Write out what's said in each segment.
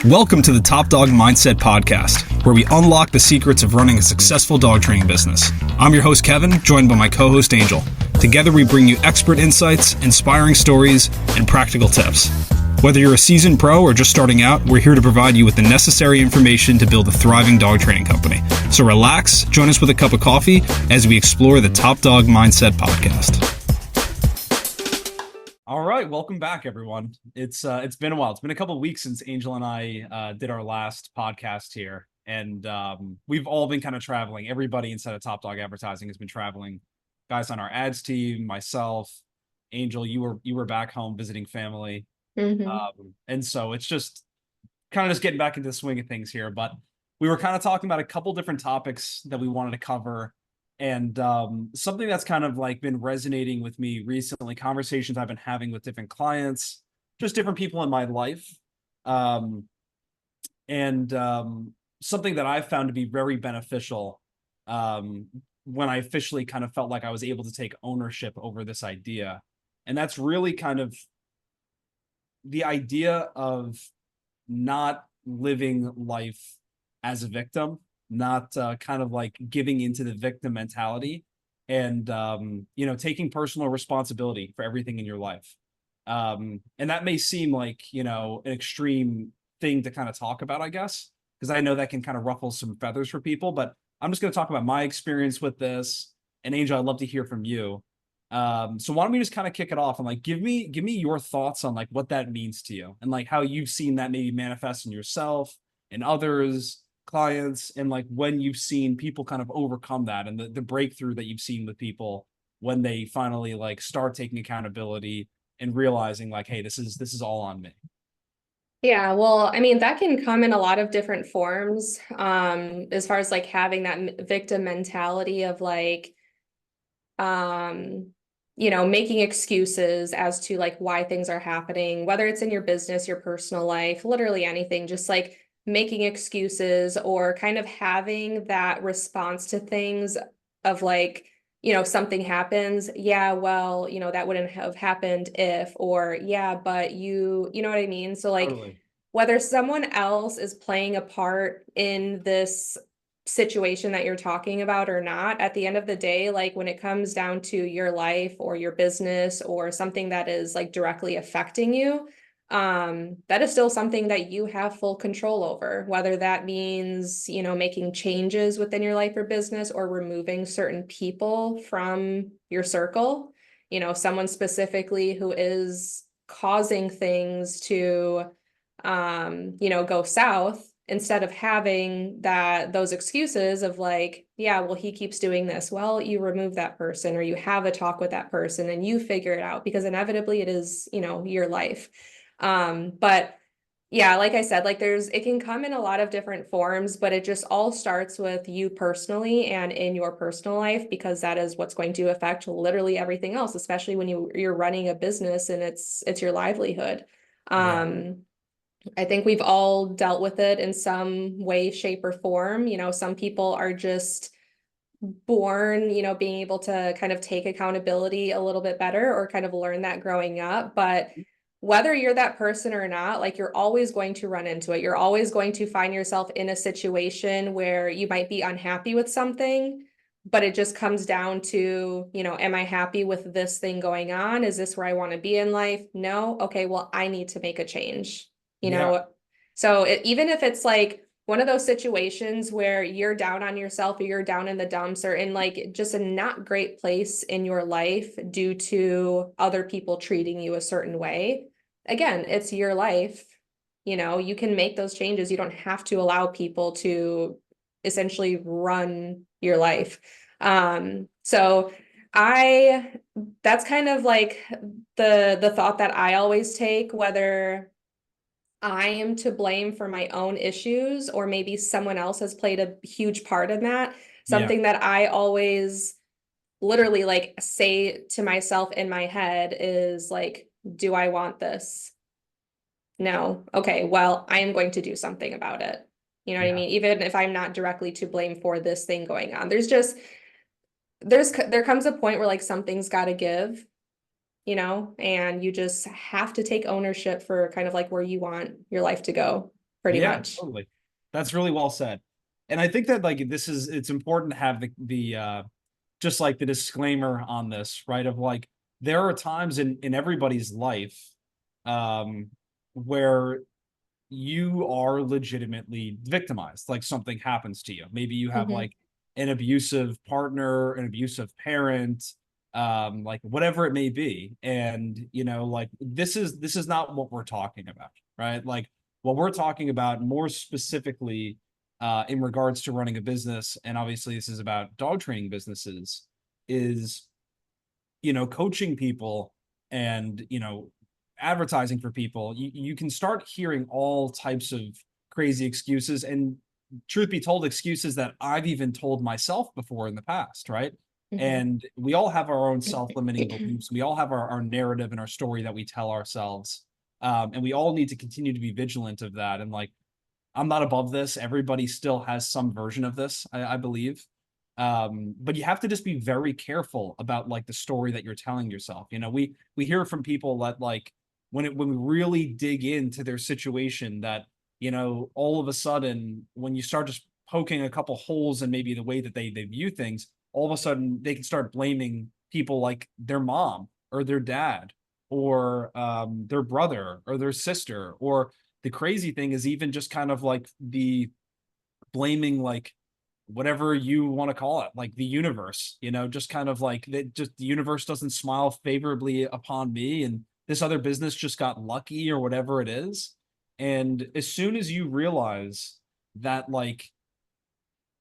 Welcome to the Top Dog Mindset Podcast, where we unlock the secrets of running a successful dog training business. I'm your host, Kevin, joined by my co-host, Angel. Together, we bring you expert insights, inspiring stories, and practical tips. Whether you're a seasoned pro or just starting out, we're here to provide you with the necessary information to build a thriving dog training company. So relax, join us with a cup of coffee as we explore the Top Dog Mindset Podcast. All right, welcome back, everyone. It's been a while. It's been a couple of weeks since Angel and I did our last podcast here, and we've all been kind of traveling. Everybody inside of Top Dog Advertising has been traveling. Guys on our ads team, myself, Angel, you were back home visiting family, and so it's just kind of just getting back into the swing of things here. But we were kind of talking about a couple different topics that we wanted to cover. And something that's kind of like been resonating with me recently, conversations I've been having with different clients, just different people in my life. And something that I've found to be very beneficial when I officially kind of felt like I was able to take ownership over this idea. And that's really kind of the idea of not living life as a victim, not kind of like giving into the victim mentality and, taking personal responsibility for everything in your life. And that may seem like, an extreme thing to kind of talk about, I guess, because I know that can kind of ruffle some feathers for people, but I'm just going to talk about my experience with this. And Angel, I'd love to hear from you. So why don't we just kind of kick it off and like, give me your thoughts on like what that means to you and like how you've seen that maybe manifest in yourself and others, clients, and like when you've seen people kind of overcome that and the breakthrough that you've seen with people when they finally like start taking accountability and realizing like, hey, this is all on me. Yeah, well, I mean, that can come in a lot of different forms, as far as like having that victim mentality of like, making excuses as to like why things are happening, whether it's in your business, your personal life, literally anything, just like making excuses or kind of having that response to things of like, something happens. Yeah, well, that wouldn't have happened if, or yeah, but you know what I mean? So like, Totally. whether someone else is playing a part in this situation that you're talking about or not, at the end of the day, like when it comes down to your life or your business or something that is like directly affecting you, that is still something that you have full control over, whether that means, making changes within your life or business or removing certain people from your circle, someone specifically who is causing things to, go south, instead of having those excuses of like, yeah, well, he keeps doing this. Well, you remove that person or you have a talk with that person and you figure it out because inevitably it is, your life. But yeah, like I said, like it can come in a lot of different forms, but it just all starts with you personally and in your personal life, because that is what's going to affect literally everything else, especially when you're running a business and it's your livelihood. Yeah. I think we've all dealt with it in some way, shape, or form. Some people are just born, being able to kind of take accountability a little bit better or kind of learn that growing up. But whether you're that person or not, like you're always going to run into it. You're always going to find yourself in a situation where you might be unhappy with something, but it just comes down to, am I happy with this thing going on? Is this where I want to be in life? No. Okay, well, I need to make a change. Yeah. So even if it's like one of those situations where you're down on yourself or you're down in the dumps or in like just a not great place in your life due to other people treating you a certain way, again, it's your life. You can make those changes. You don't have to allow people to essentially run your life. So that's kind of like the thought that I always take, whether I am to blame for my own issues, or maybe someone else has played a huge part in that. Yeah. Something that I always literally like say to myself in my head is like, do I want this? No. Okay, well, I am going to do something about it. You know what I Yeah. mean? Even if I'm not directly to blame for this thing going on. There comes a point where like something's got to give, and you just have to take ownership for kind of like where you want your life to go. pretty Yeah, much. totally. That's really well said. And I think that like it's important to have the just like the disclaimer on this, right? Of like there are times in everybody's life um where you are legitimately victimized. Like something happens to you. Maybe you have Hmm. like an abusive partner, an abusive parent, like whatever it may be. And you know, like this is not what we're talking about, right? Like what we're talking about more specifically in regards to running a business, and obviously this is about dog training businesses, is coaching people and advertising for people. You can start hearing all types of crazy excuses, and truth be told, excuses that I've even told myself before in the past, right? Hmm. And we all have our own self-limiting beliefs. We all have our narrative and our story that we tell ourselves. And we all need to continue to be vigilant of that. And like I'm not above this. Everybody still has some version of this, I believe. But you have to just be very careful about like the story that you're telling yourself. We hear from people that like when we really dig into their situation, that all of a sudden when you start just poking a couple holes in maybe the way that they view things, all of a sudden they can start blaming people like their mom or their dad or their brother or their sister. Or the crazy thing is even just kind of like the blaming, like whatever you want to call it, like the universe, just kind of like that, just the universe doesn't smile favorably upon me, and this other business just got lucky or whatever it is. And as soon as you realize that like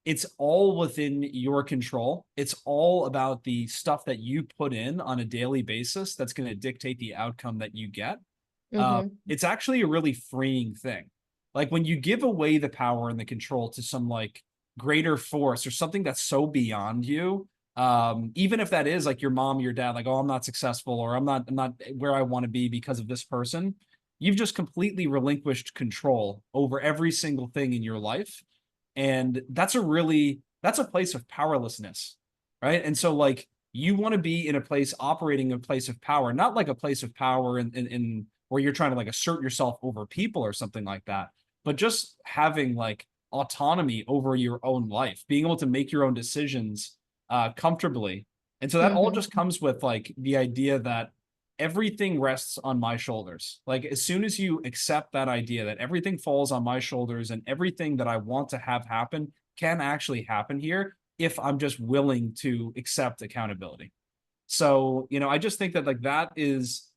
it's all within your control, it's all about the stuff that you put in on a daily basis that's going to dictate the outcome that you get. Hmm. It's actually a really freeing thing. Like when you give away the power and the control to some like greater force or something that's so beyond you, even if that is like your mom, your dad, like, oh, I'm not successful, or I'm not where I want to be because of this person. You've just completely relinquished control over every single thing in your life. And that's a place of powerlessness, right? And so like you want to be in a place operating a place of power, not like a place of power in where you're trying to like assert yourself over people or something like that, but just having like autonomy over your own life, being able to make your own decisions comfortably. And so that all Hmm. just comes with like the idea that everything rests on my shoulders. Like as soon as you accept that idea that everything falls on my shoulders and everything that I want to have happen can actually happen here if I'm just willing to accept accountability. So, I just think that like that is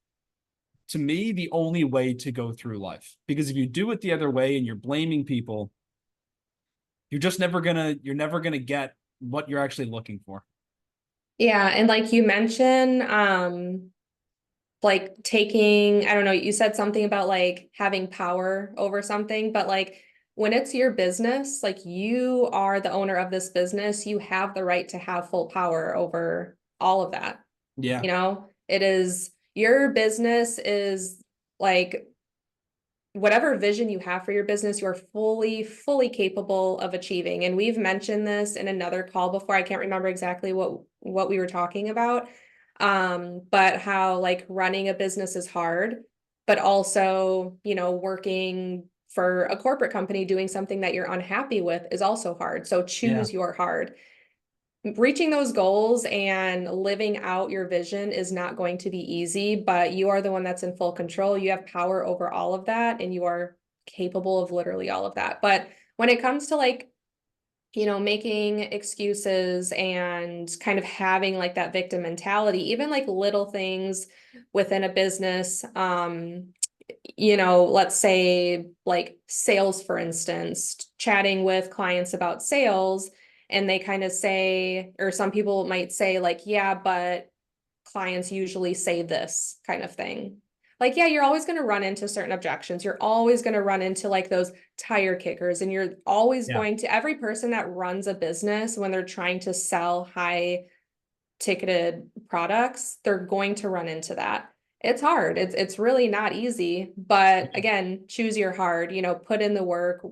to me the only way to go through life. Because if you do it the other way and you're blaming people, you're never gonna get what you're actually looking for. Yeah, and like you mentioned, like taking, I don't know, you said something about like having power over something, but like when it's your business, like you are the owner of this business, you have the right to have full power over all of that. Yeah. It is your business is like whatever vision you have for your business, you're fully capable of achieving. And we've mentioned this in another call before. I can't remember exactly what we were talking about. But how like running a business is hard, but also, working for a corporate company doing something that you're unhappy with is also hard. So Yeah. choose your hard. Reaching those goals and living out your vision is not going to be easy, but you are the one that's in full control. You have power over all of that, and you are capable of literally all of that. But when it comes to like, making excuses and kind of having like that victim mentality, even like little things within a business, let's say like sales, for instance, chatting with clients about sales, and they kind of say, or some people might say, like, yeah, but clients usually say this kind of thing. Like, yeah, you're always going to run into certain objections. You're always going to run into like those tire kickers, and you're always Yeah. going to, every person that runs a business, when they're trying to sell high ticketed products, they're going to run into that. It's hard. It's really not easy, but again, choose your hard, put in the work,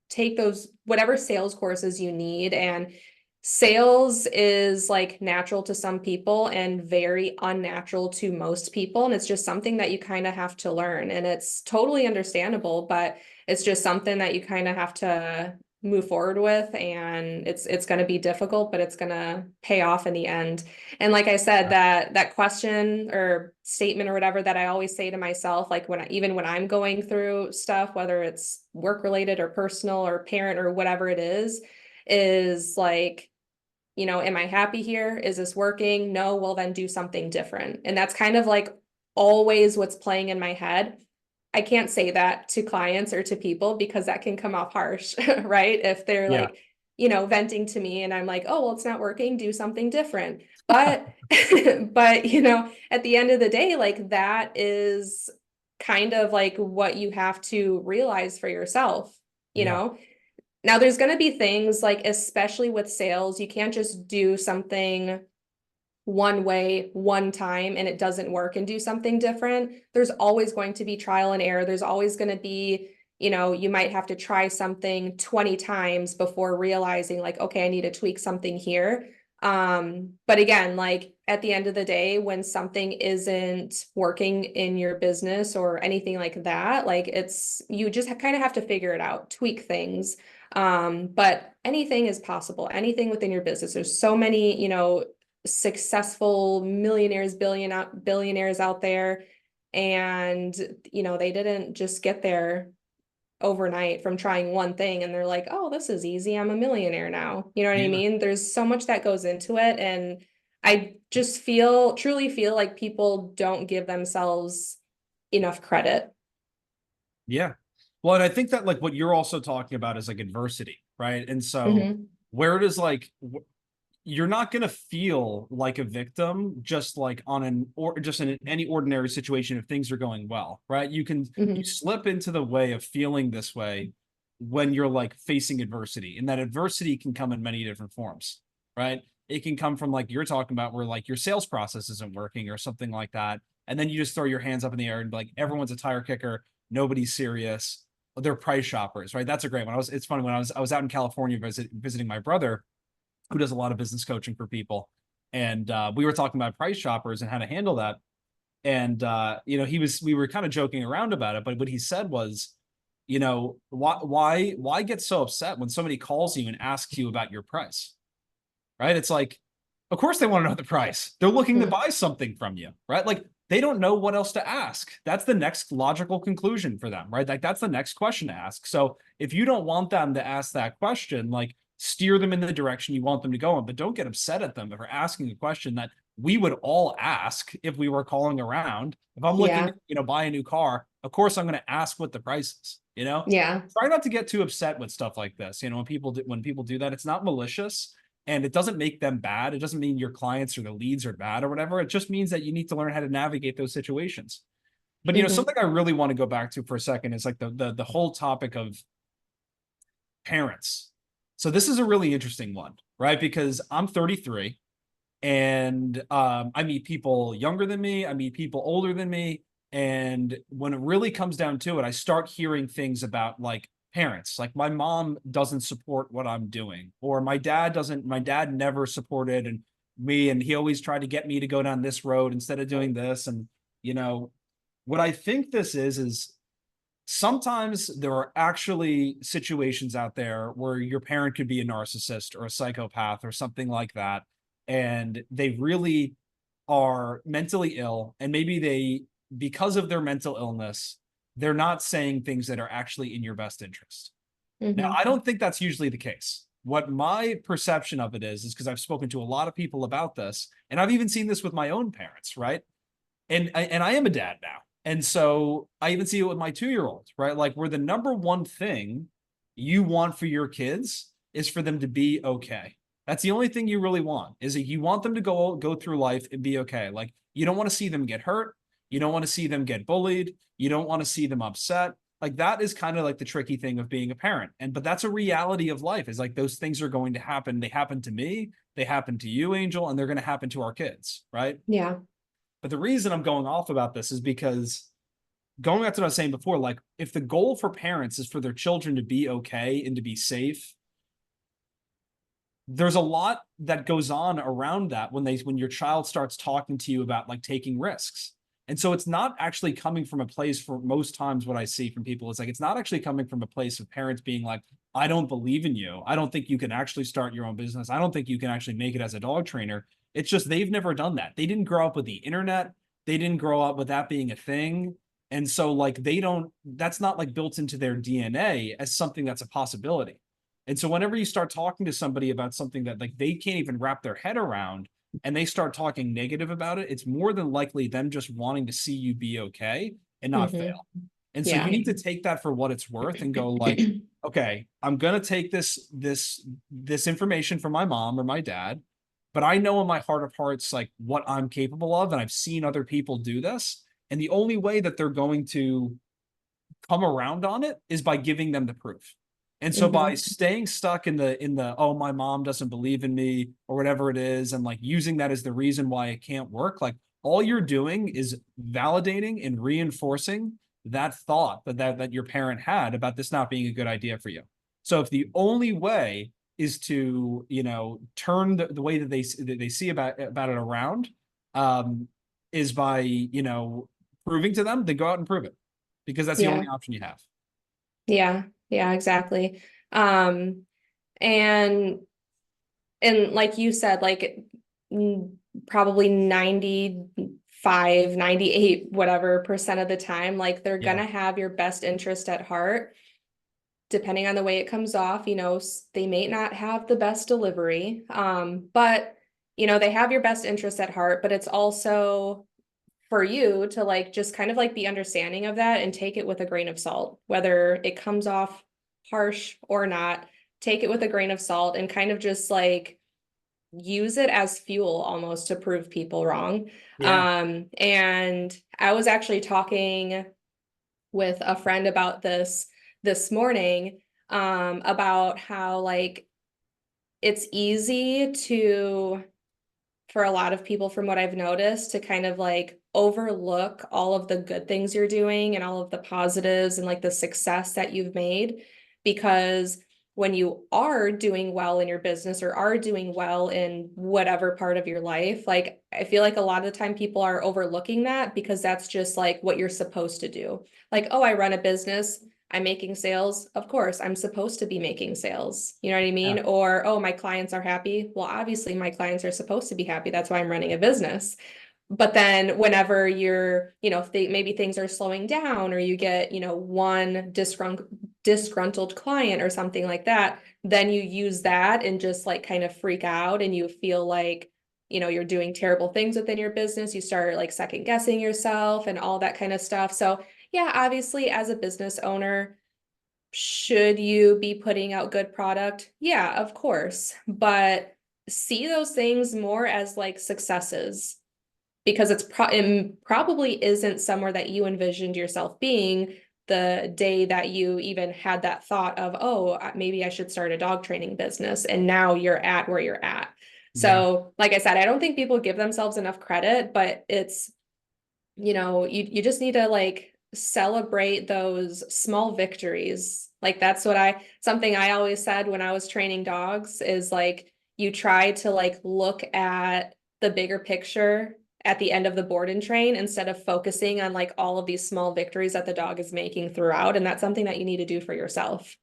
take those whatever sales courses you need. And sales is like natural to some people and very unnatural to most people. And it's just something that you kind of have to learn. And it's totally understandable. But It's just something that you kind of have to move forward with, and it's going to be difficult, but it's going to pay off in the end. And like I said, that question or statement or whatever that I always say to myself, like even when I'm going through stuff, whether it's work related or personal or parent or whatever it is like, am I happy here? Is this working? No, well then do something different. And that's kind of like always what's playing in my head. I can't say that to clients or to people because that can come off harsh, right? If they're Yeah. like, venting to me and I'm like, oh, well, it's not working, do something different. But, but, at the end of the day, like that is kind of like what you have to realize for yourself, you Yeah. know? Now, there's going to be things like, especially with sales, you can't just do something one way, one time, and it doesn't work and do something different. There's always going to be trial and error. There's always going to be, you might have to try something 20 times before realizing, like, okay, I need to tweak something here. But again, like at the end of the day, when something isn't working in your business or anything like that, like you just kind of have to figure it out, tweak things. But anything is possible, anything within your business. There's so many, successful millionaires, billionaires out there. And, they didn't just get there overnight from trying one thing and they're like, oh, this is easy. I'm a millionaire now. You know what I Yeah. mean? There's so much that goes into it. And I just truly feel like people don't give themselves enough credit. Yeah. Well, and I think that like what you're also talking about is like adversity, right? And so Hmm. where does like you're not going to feel like a victim just like on an or just in any ordinary situation if things are going well, right? You Hmm. slip into the way of feeling this way when you're like facing adversity, and that adversity can come in many different forms, right? It can come from like you're talking about where like your sales process isn't working or something like that, and then you just throw your hands up in the air and be like everyone's a tire kicker, nobody's serious, they're price shoppers, right? That's a great one. It's funny when I was out in California visiting my brother who does a lot of business coaching for people. And we were talking about price shoppers and how to handle that. And we were kind of joking around about it, but what he said was, why get so upset when somebody calls you and asks you about your price? Right? It's like, of course they want to know the price. They're looking to buy something from you, right? Like they don't know what else to ask. That's the next logical conclusion for them, right? Like that's the next question to ask. So if you don't want them to ask that question, like steer them in the direction you want them to go in, but don't get upset at them for asking a question that we would all ask if we were calling around. If I'm looking Yeah. to, buy a new car, of course I'm going to ask what the price is. Yeah. Try not to get too upset with stuff like this. When people do that, it's not malicious and it doesn't make them bad. It doesn't mean your clients or the leads are bad or whatever. It just means that you need to learn how to navigate those situations. But Hmm. something I really want to go back to for a second is like the whole topic of parents. So this is a really interesting one, right? Because I'm 33 and I meet people younger than me, I meet people older than me, and when it really comes down to it, I start hearing things about like parents, like my mom doesn't support what I'm doing, or my dad never supported and me, and he always tried to get me to go down this road instead of doing this. And you know what I think this is sometimes there are actually situations out there where your parent could be a narcissist or a psychopath or something like that. And they really are mentally ill. And maybe because of their mental illness, they're not saying things that are actually in your best interest. Now, Hmm. I don't think that's usually the case. What my perception of it is because I've spoken to a lot of people about this, and I've even seen this with my own parents, right? And I am a dad now. And so I even see it with my 2-year-old, right? Like where the number one thing you want for your kids is for them to be okay. That's the only thing you really want is that you want them to go through life and be okay. Like you don't want to see them get hurt. You don't want to see them get bullied. You don't want to see them upset. Like that is kind of like the tricky thing of being a parent. But that's a reality of life is like those things are going to happen. They happen to me, they happen to you, Angel, and they're going to happen to our kids, right? Yeah. But the reason I'm going off about this is because going back to what I was saying before, like if the goal for parents is for their children to be okay and to be safe, there's a lot that goes on around that when your child starts talking to you about like taking risks. And so it's not actually coming from a place, for most times what I see from people is like, it's not actually coming from a place of parents being like, I don't believe in you. I don't think you can actually start your own business. I don't think you can actually make it as a dog trainer. It's just they've never done that. They didn't grow up with the internet. They didn't grow up with that being a thing. And so like they don't, that's not like built into their DNA as something that's a possibility. And so whenever you start talking to somebody about something that like they can't even wrap their head around, and they start talking negative about it, it's more than likely them just wanting to see you be okay and not Hmm. fail. And so you Yeah. need to take that for what it's worth and go like, okay, I'm gonna take this information from my mom or my dad, but I know in my heart of hearts like what I'm capable of, and I've seen other people do this. And the only way that they're going to come around on it is by giving them the proof. And so by Hmm. staying stuck in the oh, my mom doesn't believe in me or whatever it is, and like using that as the reason why it can't work, like all you're doing is validating and reinforcing that thought that your parent had about this not being a good idea for you. So if the only way is to, turn the way that they see about it around, um, is by, proving to them, then go out and prove it, because that's the only Yeah. option you have. Yeah. Yeah, exactly. Um, and like you said, like probably 95, 98, whatever percent of the time, like they're Yeah. gonna have your best interest at heart. Depending on the way it comes off, they may not have the best delivery. But they have your best interest at heart, but it's also for you to like just kind of like be understanding of that and take it with a grain of salt, whether it comes off harsh or not. Take it with a grain of salt and kind of just like use it as fuel almost to prove people wrong. Yeah. And I was actually talking with a friend about this morning, about how like it's easy to, for a lot of people, from what I've noticed, to kind of like overlook all of the good things you're doing and all of the positives and like the success that you've made. Because when you are doing well in your business or are doing well in whatever part of your life, like I feel like a lot of the time people are overlooking that because that's just like what you're supposed to do. Like, oh, I run a business. I'm making sales. Of course, I'm supposed to be making sales. You know what I Yeah. mean? Or, oh, my clients are happy. Well, obviously, my clients are supposed to be happy. That's why I'm running a business. But then whenever you're, if maybe things are slowing down or you get, one disgruntled client or something like that, then you use that and just like kind of freak out and you feel like, you're doing terrible things within your business. You start like second guessing yourself and all that kind of stuff. So yeah, obviously, as a business owner, should you be putting out good product? Yeah, of course. But see those things more as like successes because it probably isn't somewhere that you envisioned yourself being the day that you even had that thought of, oh, maybe I should start a dog training business. And now you're at where you're at. Yeah. So, like I said, I don't think people give themselves enough credit, but it's you just need to like celebrate those small victories. Like that's something I always said when I was training dogs is like you try to like look at the bigger picture at the end of the board and train instead of focusing on like all of these small victories that the dog is making throughout. And that's something that you need to do for yourself.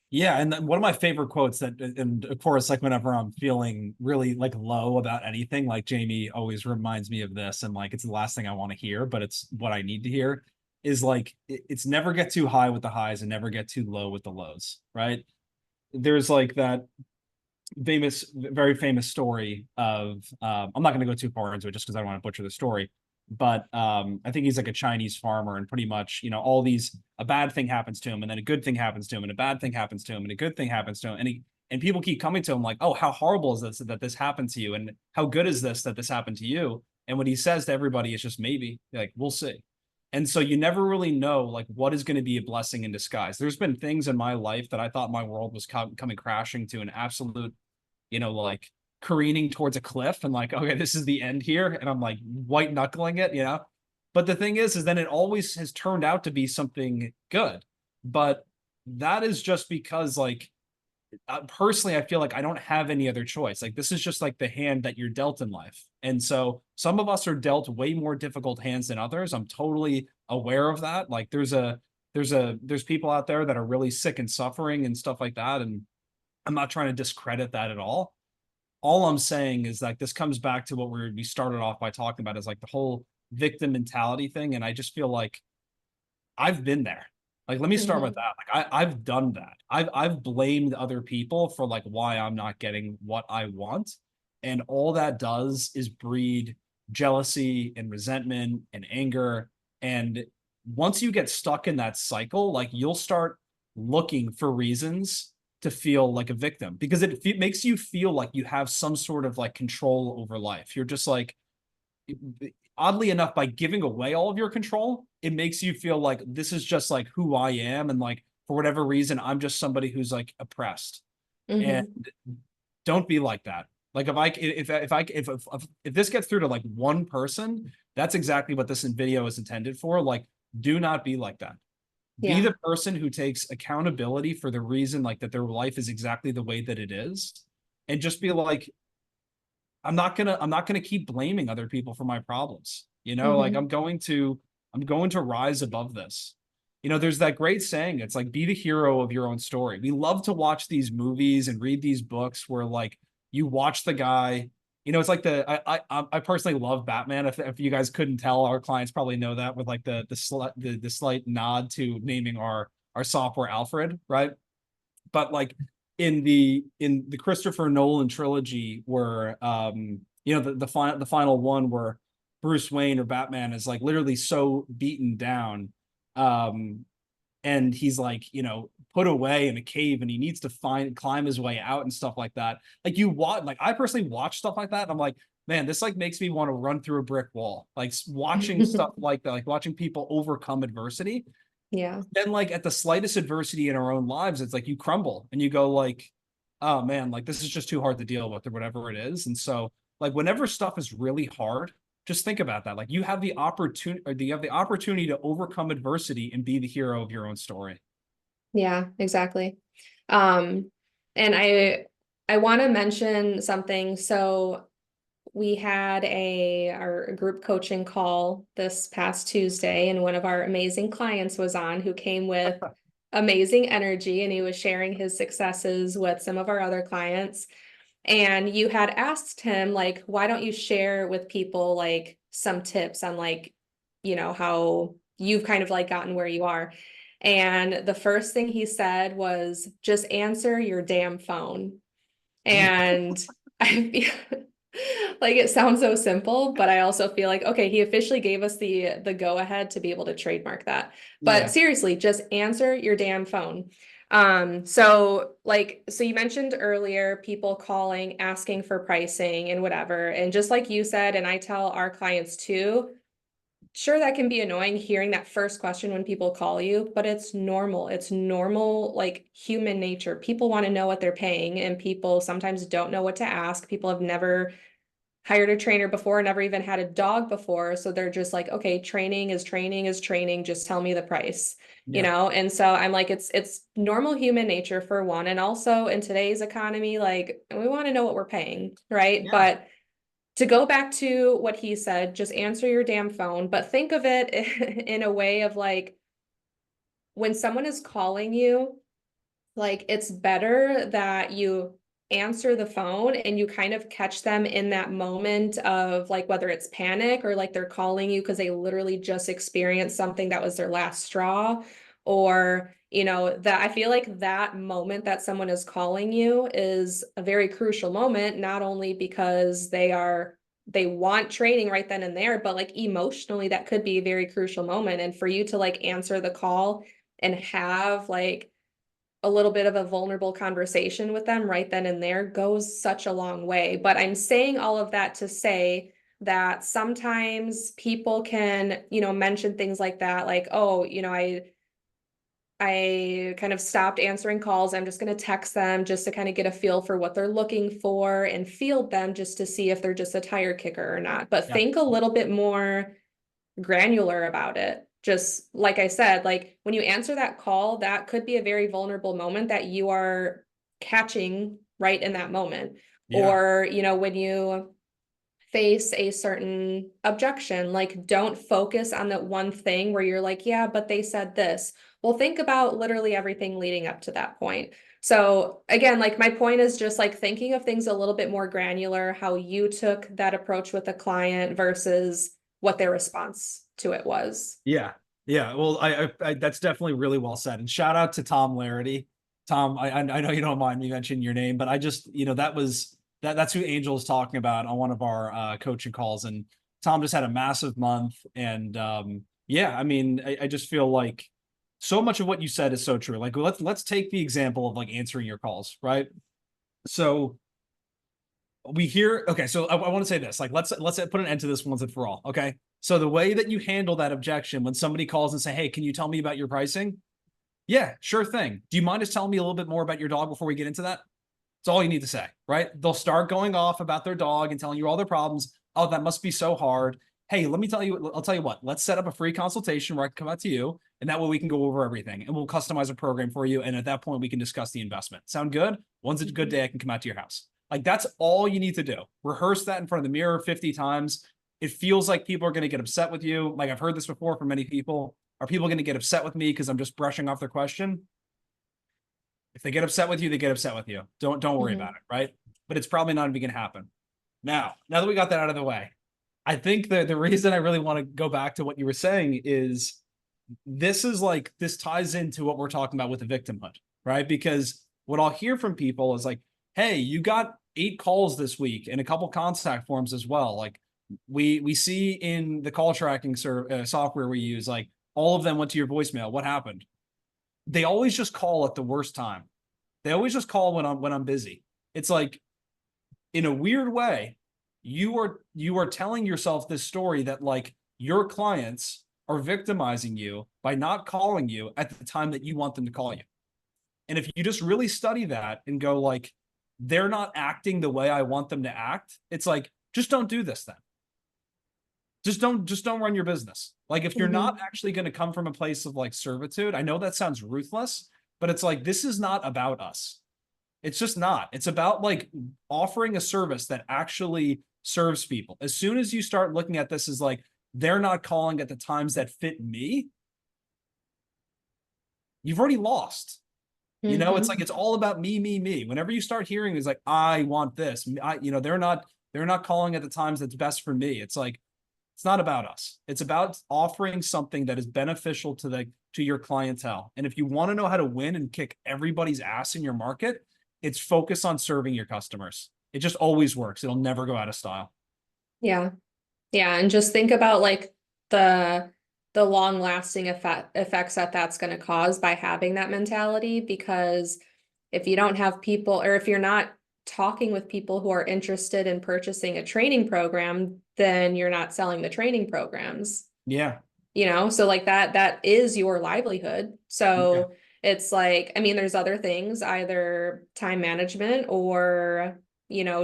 Yeah, and one of my favorite quotes that, and of course, like whenever I'm feeling really like low about anything, like Jamie always reminds me of this, and like it's the last thing I want to hear, but it's what I need to hear, is like it's never get too high with the highs and never get too low with the lows, right? There's like that very famous story of, I'm not going to go too far into it just because I don't want to butcher the story, but I think he's like a Chinese farmer, and pretty much, all these, a bad thing happens to him, and then a good thing happens to him, and a bad thing happens to him, and a good thing happens to him, and people keep coming to him like, oh, how horrible is this that this happened to you, and how good is this that this happened to you? And what he says to everybody is just maybe, like, we'll see. And so you never really know like what is going to be a blessing in disguise. There's been things in my life that I thought my world was coming crashing to an absolute, like careening towards a cliff, and like, okay, this is the end here. And I'm like white knuckling it. But the thing is then it always has turned out to be something good. But that is just because like personally, I feel like I don't have any other choice. Like this is just like the hand that you're dealt in life. And so some of us are dealt way more difficult hands than others. I'm totally aware of that. Like there's people out there that are really sick and suffering and stuff like that. And I'm not trying to discredit that at all. All I'm saying is like this comes back to what we started off by talking about, is like the whole victim mentality thing. And I just feel like I've been there. Like, let me start with Mhm. that. Like, I've done that. I've blamed other people for like why I'm not getting what I want, and all that does is breed jealousy and resentment and anger. And once you get stuck in that cycle, like you'll start looking for reasons to feel like a victim, because it makes you feel like you have some sort of like control over life. You're just like, oddly enough, by giving away all of your control, it makes you feel like this is just like who I am. And like, for whatever reason, I'm just somebody who's like oppressed. And Mhm. don't be like that. Like if this gets through to like one person, that's exactly what this video is intended for. Like, do not be like that. Be Yeah. the person who takes accountability for the reason like that their life is exactly the way that it is. And just be like, I'm not gonna keep blaming other people for my problems. You know, like Mhm. I'm going to rise above this. You know, there's that great saying, it's like be the hero of your own story. We love to watch these movies and read these books where like you watch the guy, you know, it's like I personally love Batman. If you guys couldn't tell, our clients probably know that with like the slight nod to naming our software Alfred, right? But like in the Christopher Nolan trilogy, where you know the final one where Bruce Wayne or Batman is like literally so beaten down, um and he's like, you know, put away in a cave and he needs to climb his way out and stuff like that. Like you watch, like I personally watch stuff like that and I'm like, man, this like makes me want to run through a brick wall. Like watching stuff like that, like watching people overcome adversity. Yeah. Then like at the slightest adversity in our own lives, it's like you crumble and you go like, oh man, like this is just too hard to deal with or whatever it is. And so like whenever stuff is really hard, just think about that. Like you have the opportunity, or you have the opportunity to overcome adversity and be the hero of your own story. Yeah, exactly. Um, and I want to mention something. So we had our group coaching call this past Tuesday, and one of our amazing clients was on, who came with amazing energy, and he was sharing his successes with some of our other clients. And you had asked him, like, why don't you share with people like some tips on like, how you've kind of like gotten where you are. And the first thing he said was, just answer your damn phone. And I feel like it sounds so simple, but I also feel like, okay, he officially gave us the go ahead to be able to trademark that. But Yeah. seriously, just answer your damn phone. So you mentioned earlier people calling, asking for pricing and whatever. And just like you said, and I tell our clients too, sure, that can be annoying hearing that first question when people call you, but it's normal. It's normal, like human nature. People want to know what they're paying, and people sometimes don't know what to ask. People have never hired a trainer before, never even had a dog before. So they're just like, okay, training is training is training. Just tell me the price, Yeah. And so I'm like, it's normal human nature for one. And also in today's economy, like we want to know what we're paying, right? Yeah. But to go back to what he said, just answer your damn phone, but think of it in a way of like when someone is calling you, like it's better that you answer the phone and you kind of catch them in that moment of like whether it's panic or like they're calling you because they literally just experienced something that was their last straw, or that I feel like that moment that someone is calling you is a very crucial moment, not only because they want training right then and there, but like emotionally that could be a very crucial moment. And for you to like answer the call and have like a little bit of a vulnerable conversation with them right then and there goes such a long way. But I'm saying all of that to say that sometimes people can, mention things like that, like, oh, I kind of stopped answering calls. I'm just going to text them just to kind of get a feel for what they're looking for and field them just to see if they're just a tire kicker or not. But Yeah. think a little bit more granular about it. Just like I said, like when you answer that call, that could be a very vulnerable moment that you are catching right in that moment. Yeah. Or, you know, when you face a certain objection, like don't focus on that one thing where you're like, yeah, but they said this. Well, think about literally everything leading up to that point. So again, like my point is just like thinking of things a little bit more granular, how you took that approach with a client versus what their response to it was. Yeah. Yeah. Well, that's definitely really well said. And shout out to Tom Larity. Tom, I know you don't mind me mentioning your name, but I just, that's who Angel is talking about on one of our coaching calls. And Tom just had a massive month. And yeah, I mean, I just feel like so much of what you said is so true. Like let's take the example of like answering your calls, right? So we hear, okay, so I want to say this, like let's put an end to this once and for all. Okay, so the way that you handle that objection when somebody calls and say, hey, can you tell me about your pricing? Yeah, sure thing. Do you mind just telling me a little bit more about your dog before we get into that? It's all you need to say, right? They'll start going off about their dog and telling you all their problems. Oh, that must be so hard. Hey, let me tell you, I'll tell you what, let's set up a free consultation where I can come out to you, and that way we can go over everything and we'll customize a program for you. And at that point, we can discuss the investment. Sound good? Once it's a good day, I can come out to your house. Like that's all you need to do. Rehearse that in front of the mirror 50 times. It feels like people are going to get upset with you. Like I've heard this before from many people. Are people going to get upset with me because I'm just brushing off their question? If they get upset with you, they get upset with you. Don't worry about it, right? But it's probably not even going to happen. Now that we got that out of the way, I think the reason I really want to go back to what you were saying is this ties into what we're talking about with the victimhood, right? Because what I'll hear from people is like, hey, you got 8 calls this week and a couple contact forms as well. Like we see in the call tracking software we use, like all of them went to your voicemail. What happened? They always just call at the worst time. They always just call when I'm busy. It's like in a weird way, you are telling yourself this story that like your clients are victimizing you by not calling you at the time that you want them to call you. And if you just really study that and go like, they're not acting the way I want them to act, it's like, just don't do this then. Just don't run your business. Like if you're not Mm-hmm. actually going to come from a place of like servitude, I know that sounds ruthless, but it's like, this is not about us. It's just not. It's about like offering a service that actually serves people. As soon as you start looking at this as like, they're not calling at the times that fit me, you've already lost. It's like Mm-hmm. it's all about me, me, me. Whenever you start hearing is like, I want this. They're not calling at the times that's best for me. It's like it's not about us. It's about offering something that is beneficial to your clientele. And if you want to know how to win and kick everybody's ass in your market, it's focus on serving your customers. It just always works. It'll never go out of style. Yeah. Yeah, and just think about like the the long lasting effects that that's going to cause by having that mentality, because if you don't have people, or if you're not talking with people who are interested in purchasing a training program, then you're not selling the training programs. Yeah. So like that is your livelihood. Yeah. So it's like, I mean, there's other things, either time management or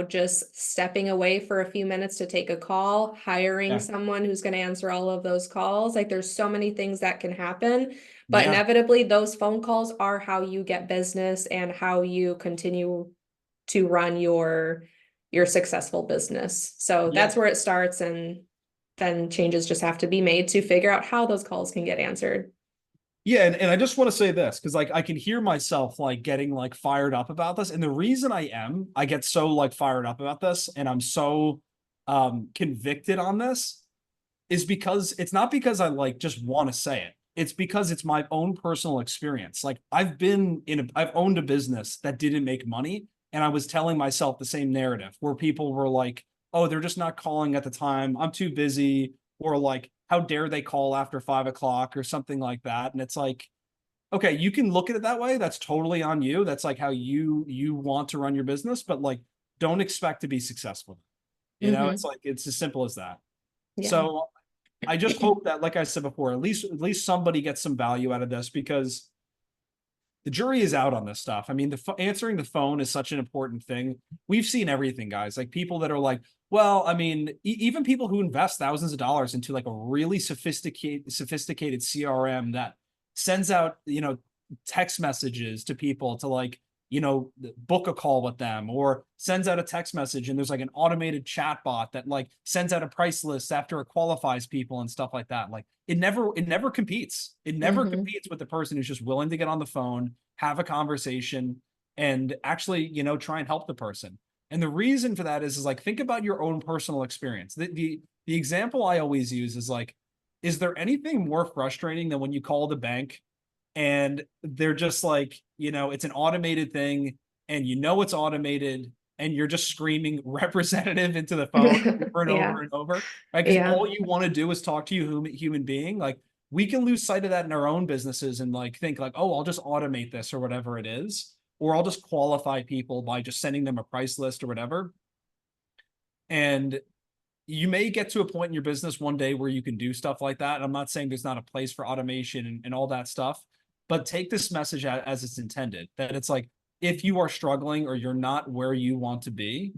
just stepping away for a few minutes to take a call, hiring Yeah. someone who's going to answer all of those calls. Like there's so many things that can happen, but Yeah. inevitably those phone calls are how you get business and how you continue to run your successful business. So Yeah. that's where it starts, and then changes just have to be made to figure out how those calls can get answered. Yeah, and I just want to say this because like I can hear myself like getting like fired up about this. And the reason I get so like fired up about this and I'm so convicted on this is because it's not because I like just want to say it. It's because it's my own personal experience. Like I've owned a business that didn't make money, and I was telling myself the same narrative where people were like, "Oh, they're just not calling at the time. I'm too busy," or like, "How dare they call after 5 o'clock," or something like that. And it's like, okay, you can look at it that way. That's totally on you. That's like how you want to run your business, but like, don't expect to be successful. It's Mm-hmm. like it's as simple as that. Yeah. So I just hope that, like I said before, at least somebody gets some value out of this because the jury is out on this stuff. I mean, answering the phone is such an important thing. We've seen everything, guys. Like people that are like, well, I mean, even people who invest thousands of dollars into like a really sophisticated CRM that sends out, text messages to people to like book a call with them, or sends out a text message and there's like an automated chat bot that like sends out a price list after it qualifies people and stuff like that. Like it never competes. It never Mm-hmm. competes with the person who's just willing to get on the phone, have a conversation, and actually, try and help the person. And the reason for that is like, think about your own personal experience. The example I always use is like, is there anything more frustrating than when you call the bank and they're just like, it's an automated thing, and it's automated, and you're just screaming representative into the phone over and Yeah. over and over, right? Because Yeah. all you want to do is talk to you, human being. Like, we can lose sight of that in our own businesses and like think like, oh, I'll just automate this or whatever it is, or I'll just qualify people by just sending them a price list or whatever. And you may get to a point in your business one day where you can do stuff like that. I'm not saying there's not a place for automation and all that stuff, but take this message as it's intended, that it's like, if you are struggling or you're not where you want to be,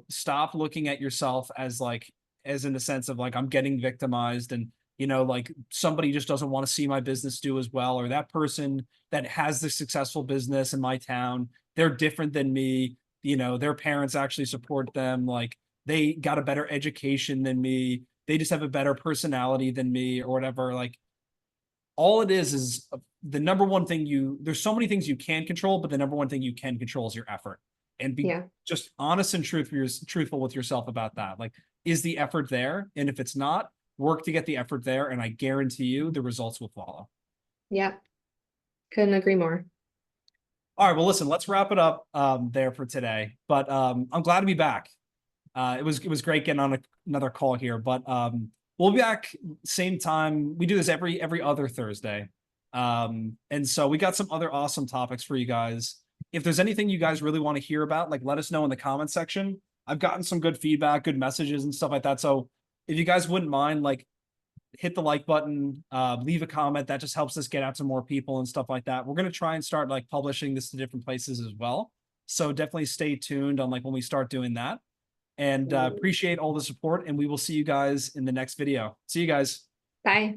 stop looking at yourself as like, as in the sense of like, I'm getting victimized, and, like somebody just doesn't want to see my business do as well, or that person that has the successful business in my town, they're different than me. Their parents actually support them. Like, they got a better education than me. They just have a better personality than me or whatever. Like, all it is the number one thing there's so many things you can control, but the number one thing you can control is your effort, and be Yeah. just honest and truthful with yourself about that. Like, is the effort there? And if it's not, work to get the effort there. And I guarantee you the results will follow. Yeah. Couldn't agree more. All right. Well, listen, let's wrap it up there for today, but I'm glad to be back. It was great getting on another call here, but we'll be back same time. We do this every other Thursday. And so we got some other awesome topics for you guys. If there's anything you guys really want to hear about, like, let us know in the comment section. I've gotten some good feedback, good messages and stuff like that. So if you guys wouldn't mind, like, hit the like button, leave a comment. That just helps us get out to more people and stuff like that. We're going to try and start like publishing this to different places as well. So definitely stay tuned on like when we start doing that, and appreciate all the support. And we will see you guys in the next video. See you guys. Bye.